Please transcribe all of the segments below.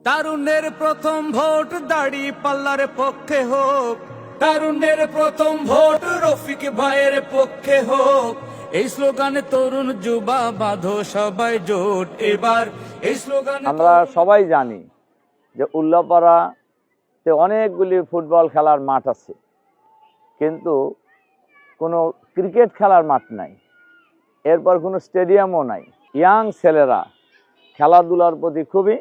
তারুণের প্রথম ভোট দাড়ি পাল্লার পক্ষে হোক, তারুণের প্রথম ভোট রফিক ভাইয়ের পক্ষে হোক। এই স্লোগানে তরুণ যুবা বাঁধো সবাই জোট এবার। এই স্লোগানে আমরা সবাই জানি যে উল্লাপাড়াতে অনেকগুলি ফুটবল খেলার মাঠ আছে, কিন্তু কোনো ক্রিকেট খেলার মাঠ নাই, এরপর কোনো স্টেডিয়ামও নাই। ইয়াং ছেলেরা খেলাধুলার প্রতি খুবই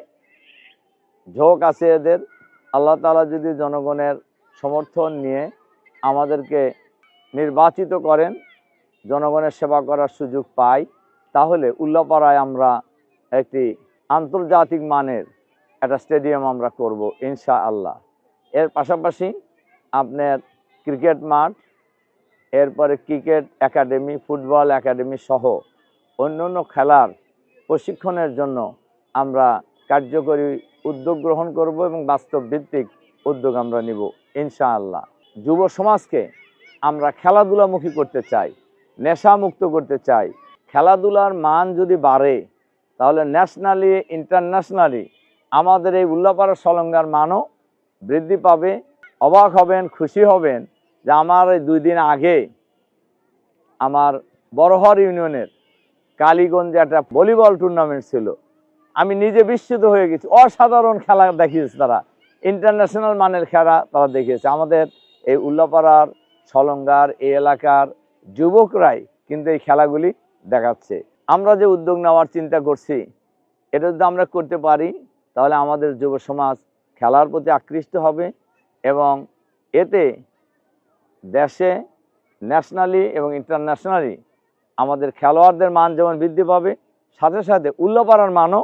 ঝোঁক আছে এদের। আল্লাহ তাআলা যদি জনগণের সমর্থন নিয়ে আমাদেরকে নির্বাচিত করেন, জনগণের সেবা করার সুযোগ পাই, তাহলে উল্লাপাড়ায় আমরা একটি আন্তর্জাতিক মানের একটা স্টেডিয়াম আমরা করব ইনশাআল্লাহ। এর পাশাপাশি আপনার ক্রিকেট মাঠ, এরপরে ক্রিকেট একাডেমি, ফুটবল একাডেমি সহ অন্যান্য খেলার প্রশিক্ষণের জন্য আমরা কার্যকরী উদ্যোগ গ্রহণ করব এবং বাস্তব ভিত্তিক উদ্যোগ আমরা নিব ইনশাআল্লাহ। যুব সমাজকে আমরা খেলাধুলামুখী করতে চাই, নেশামুক্ত করতে চাই। খেলাধুলার মান যদি বাড়ে, তাহলে ন্যাশনালি ইন্টারন্যাশনালি আমাদের এই উল্লাপাড়া সলঙ্গার মানও বৃদ্ধি পাবে। অবাক হবেন, খুশি হবেন যে আমার এই 2 দিন আগে আমার বড়হর ইউনিয়নের কালীগঞ্জে একটা ভলিবল টুর্নামেন্ট ছিল। আমি নিজে বিস্মিত হয়ে গেছি। অসাধারণ খেলা দেখিয়েছে তারা, ইন্টারন্যাশনাল মানের খেলা তারা দেখিয়েছে। আমাদের এই উল্লাপাড়ার সলঙ্গার এই এলাকার যুবকরাই কিন্তু এই খেলাগুলি দেখাচ্ছে। আমরা যে উদ্যোগ নেওয়ার চিন্তা করছি, এটা যদি আমরা করতে পারি, তাহলে আমাদের যুব সমাজ খেলার প্রতি আকৃষ্ট হবে এবং এতে দেশে ন্যাশনালি এবং ইন্টারন্যাশনালি আমাদের খেলোয়াড়দের মান যেমন বৃদ্ধি পাবে, সাথে সাথে উল্লাপাড়ার মানও,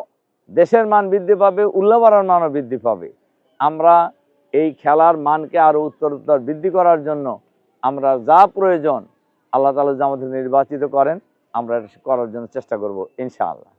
দেশের মান বৃদ্ধি পাবে, উল্লাপাড়ার মানও বৃদ্ধি পাবে। আমরা এই খেলার মানকে আরও উত্তরোত্তর বৃদ্ধি করার জন্য আমরা যা প্রয়োজন আল্লাহ তাআলা যে আমাদের নির্বাচিত করেন, আমরা করার জন্য চেষ্টা করব ইনশাআল্লাহ।